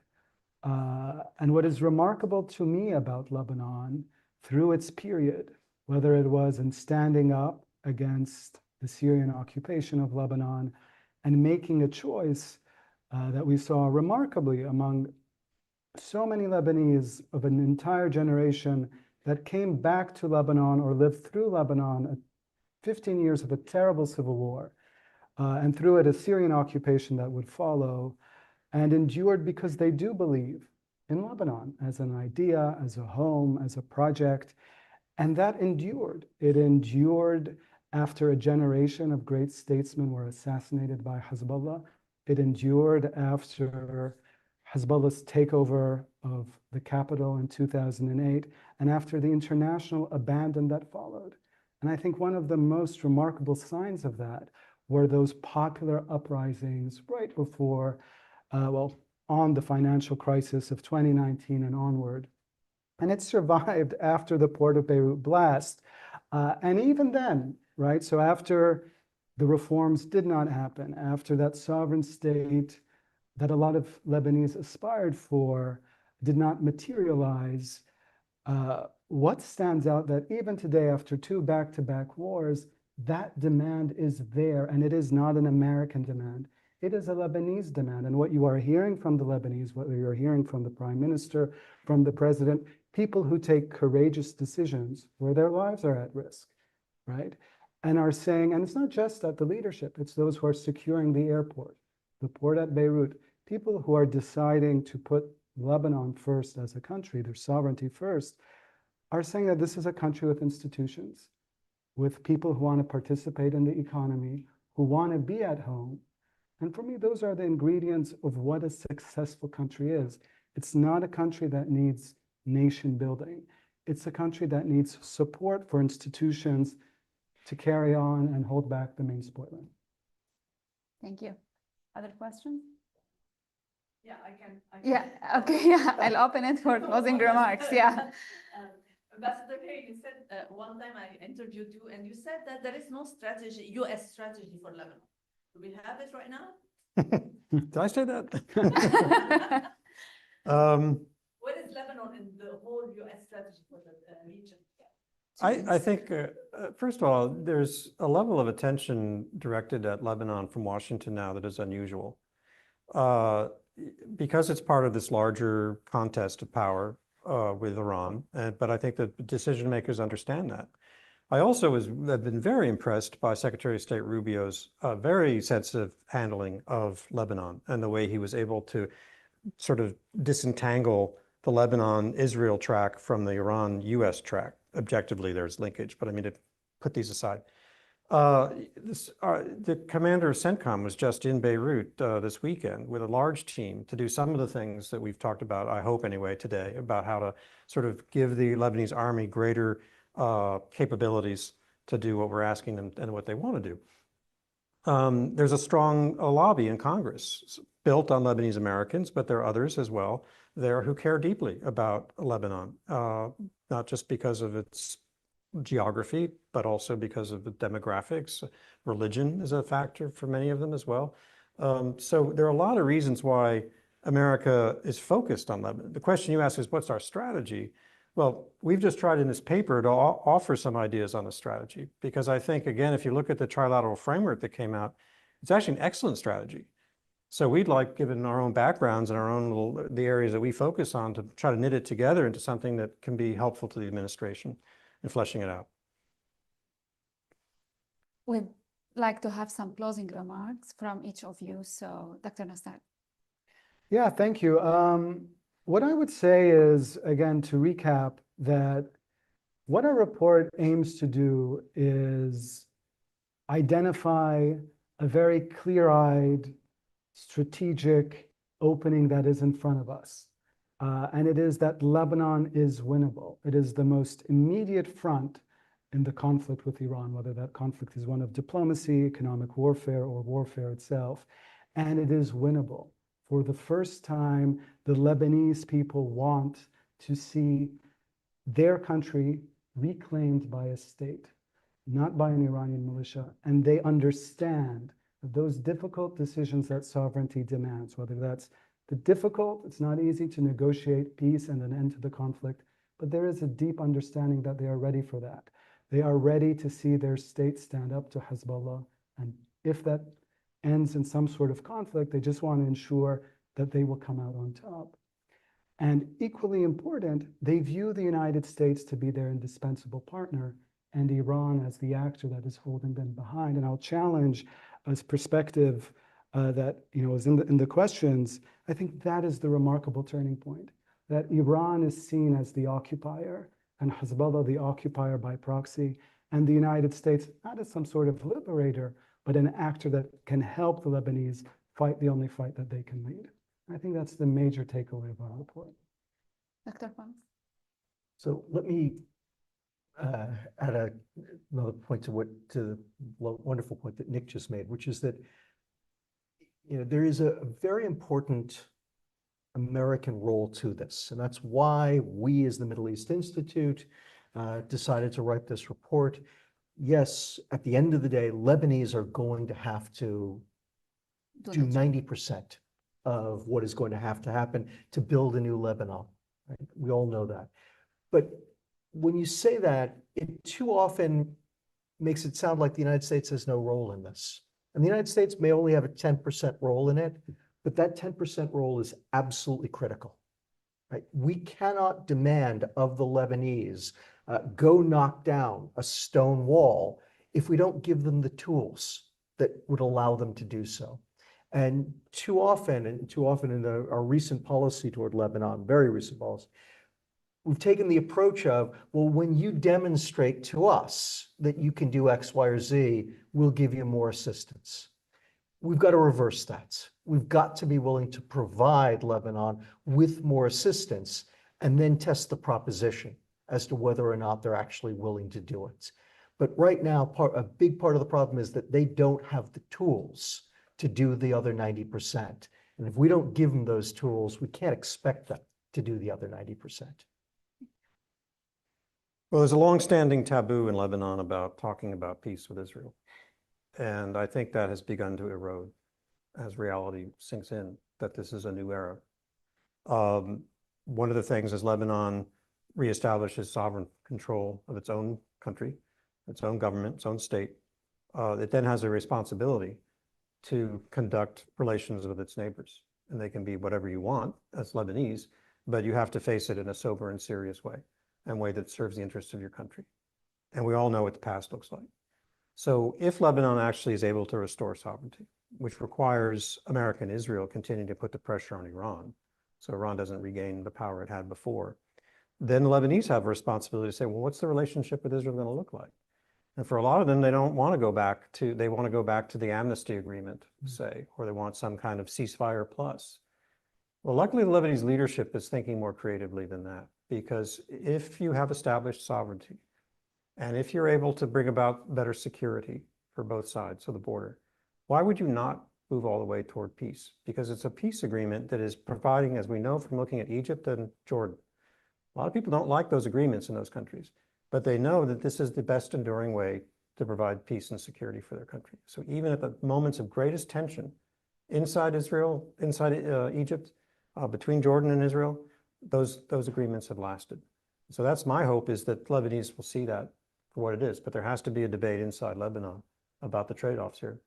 And what is remarkable to me about Lebanon through its period, whether it was in standing up against the Syrian occupation of Lebanon and making a choice that we saw remarkably among so many Lebanese of an entire generation that came back to Lebanon or lived through Lebanon, 15 years of a terrible civil war, and through it a Syrian occupation that would follow, and endured because they do believe in Lebanon as an idea, as a home, as a project. And that endured. It endured after a generation of great statesmen were assassinated by Hezbollah. It endured after Hezbollah's takeover of the capital in 2008, and after the international abandon that followed. And I think one of the most remarkable signs of that were those popular uprisings right before, on the financial crisis of 2019 and onward. And it survived after the Port of Beirut blast. And even then, right, so after the reforms did not happen, after that sovereign state that a lot of Lebanese aspired for did not materialize, what stands out that even today, after two back-to-back wars, that demand is there, and it is not an American demand. It is a Lebanese demand. And what you are hearing from the Lebanese, what you're hearing from the prime minister, from the president, people who take courageous decisions where their lives are at risk, right? And are saying, and it's not just at the leadership, it's those who are securing the airport, the port at Beirut, people who are deciding to put Lebanon first as a country, their sovereignty first, are saying that this is a country with institutions, with people who want to participate in the economy, who want to be at home. And for me, those are the ingredients of what a successful country is. It's not a country that needs nation building. It's a country that needs support for institutions to carry on and hold back the main spoiling. Thank you. Other questions? Yeah, I can. Yeah, okay, yeah, I'll open it for closing remarks, yeah. Ambassador Hale, you said one time I interviewed you, and you said that there is no strategy, U.S. strategy for Lebanon. Do we have it right now? Did I say that? What is Lebanon in the whole U.S. strategy for the region? I think, first of all, there's a level of attention directed at Lebanon from Washington now that is unusual. Because it's part of this larger contest of power with Iran, but I think that decision makers understand that. I also have been very impressed by Secretary of State Rubio's very sensitive handling of Lebanon and the way he was able to sort of disentangle the Lebanon-Israel track from the Iran-US track. Objectively, there's linkage, but I mean, to put these aside. The commander of CENTCOM was just in Beirut this weekend with a large team to do some of the things that we've talked about, I hope anyway, today, about how to sort of give the Lebanese army greater capabilities to do what we're asking them and what they want to do. There's a strong lobby in Congress built on Lebanese Americans, but there are others as well there who care deeply about Lebanon, not just because of its geography, but also because of the demographics. Religion is a factor for many of them as well. So there are a lot of reasons why America is focused on Lebanon. The question you ask is, what's our strategy? Well, we've just tried in this paper to offer some ideas on a strategy, because I think, again, if you look at the trilateral framework that came out, it's actually an excellent strategy. So we'd like, given our own backgrounds and our own the areas that we focus on, to try to knit it together into something that can be helpful to the administration in fleshing it out. We'd like to have some closing remarks from each of you. So, Dr. Nassar. Yeah, thank you. What I would say is, again, to recap, that What our report aims to do is identify a very clear-eyed, strategic opening that is in front of us. And it is that Lebanon is winnable. It is the most immediate front in the conflict with Iran, whether that conflict is one of diplomacy, economic warfare, or warfare itself. And it is winnable. For the first time, the Lebanese people want to see their country reclaimed by a state, not by an Iranian militia. And they understand that those difficult decisions that sovereignty demands, whether that's it's not easy to negotiate peace and an end to the conflict, but there is a deep understanding that they are ready for that. They are ready to see their state stand up to Hezbollah. And if that ends in some sort of conflict, they just want to ensure that they will come out on top. And equally important, they view the United States to be their indispensable partner and Iran as the actor that is holding them behind. And I'll challenge as perspective that is in the questions. I think that is the remarkable turning point, that Iran is seen as the occupier and Hezbollah the occupier by proxy, and the United States not as some sort of liberator, but an actor that can help the Lebanese fight the only fight that they can lead. I think that's the major takeaway of our report. Dr. Pollack. So let me add another point to the wonderful point that Nick just made, which is that there is a very important American role to this, and that's why we, as the Middle East Institute, decided to write this report. Yes, at the end of the day, Lebanese are going to have to do 90% of what is going to have to happen to build a new Lebanon. Right? We all know that. But when you say that, it too often makes it sound like the United States has no role in this. And the United States may only have a 10% role in it, but that 10% role is absolutely critical. Right? We cannot demand of the Lebanese go knock down a stone wall if we don't give them the tools that would allow them to do so. And too often in our recent policy toward Lebanon, very recent policy, we've taken the approach of, well, when you demonstrate to us that you can do X, Y, or Z, we'll give you more assistance. We've got to reverse that. We've got to be willing to provide Lebanon with more assistance and then test the proposition as to whether or not they're actually willing to do it. But right now, a big part of the problem is that they don't have the tools to do the other 90%. And if we don't give them those tools, we can't expect them to do the other 90%. Well, there's a longstanding taboo in Lebanon about talking about peace with Israel. And I think that has begun to erode as reality sinks in, that this is a new era. One of the things is Lebanon reestablishes sovereign control of its own country, its own government, its own state. It then has a responsibility to conduct relations with its neighbors. And they can be whatever you want as Lebanese, but you have to face it in a sober and serious way, and a way that serves the interests of your country. And we all know what the past looks like. So if Lebanon actually is able to restore sovereignty, which requires America and Israel continuing to put the pressure on Iran, so Iran doesn't regain the power it had before, then the Lebanese have a responsibility to say, well, what's the relationship with Israel going to look like? And for a lot of them, they don't want to go back to, they want to go back to the amnesty agreement, say, or they want some kind of ceasefire plus. Well, luckily, the Lebanese leadership is thinking more creatively than that, because if you have established sovereignty, and if you're able to bring about better security for both sides of the border, why would you not move all the way toward peace? Because it's a peace agreement that is providing, as we know from looking at Egypt and Jordan. A lot of people don't like those agreements in those countries, but they know that this is the best enduring way to provide peace and security for their country. So even at the moments of greatest tension inside Israel, inside Egypt, between Jordan and Israel, those agreements have lasted. So that's my hope, is that Lebanese will see that for what it is, but there has to be a debate inside Lebanon about the trade-offs here.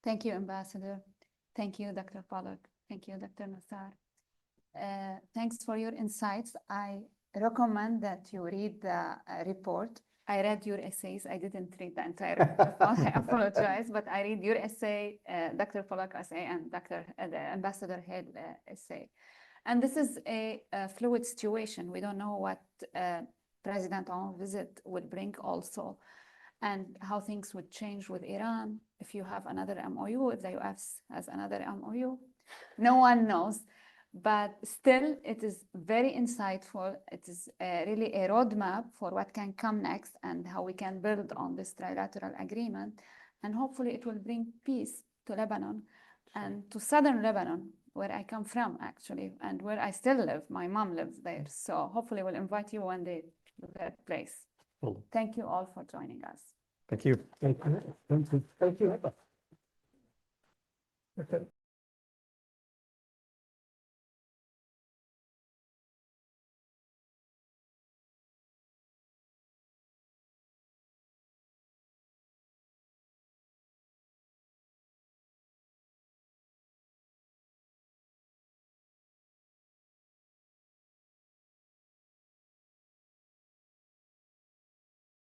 Thank you, Ambassador. Thank you, Dr. Pollack. Thank you, Dr. Nassar. Thanks for your insights. I recommend that you read the report. I read your essays. I didn't read the entire report. I apologize, but I read your essay, Dr. Pollack essay, and the Ambassador Hale essay. And this is a fluid situation. We don't know what President on visit will bring also, and how things would change with Iran if you have another MOU, if the US has another MOU. No one knows, but still it is very insightful. It is really a roadmap for what can come next and how we can build on this trilateral agreement. And hopefully it will bring peace to Lebanon and to southern Lebanon, where I come from actually, and where I still live. My mom lives there. So hopefully we'll invite you one day to that place. Cool. Thank you all for joining us. Thank you. Thank you. Thank you. Okay.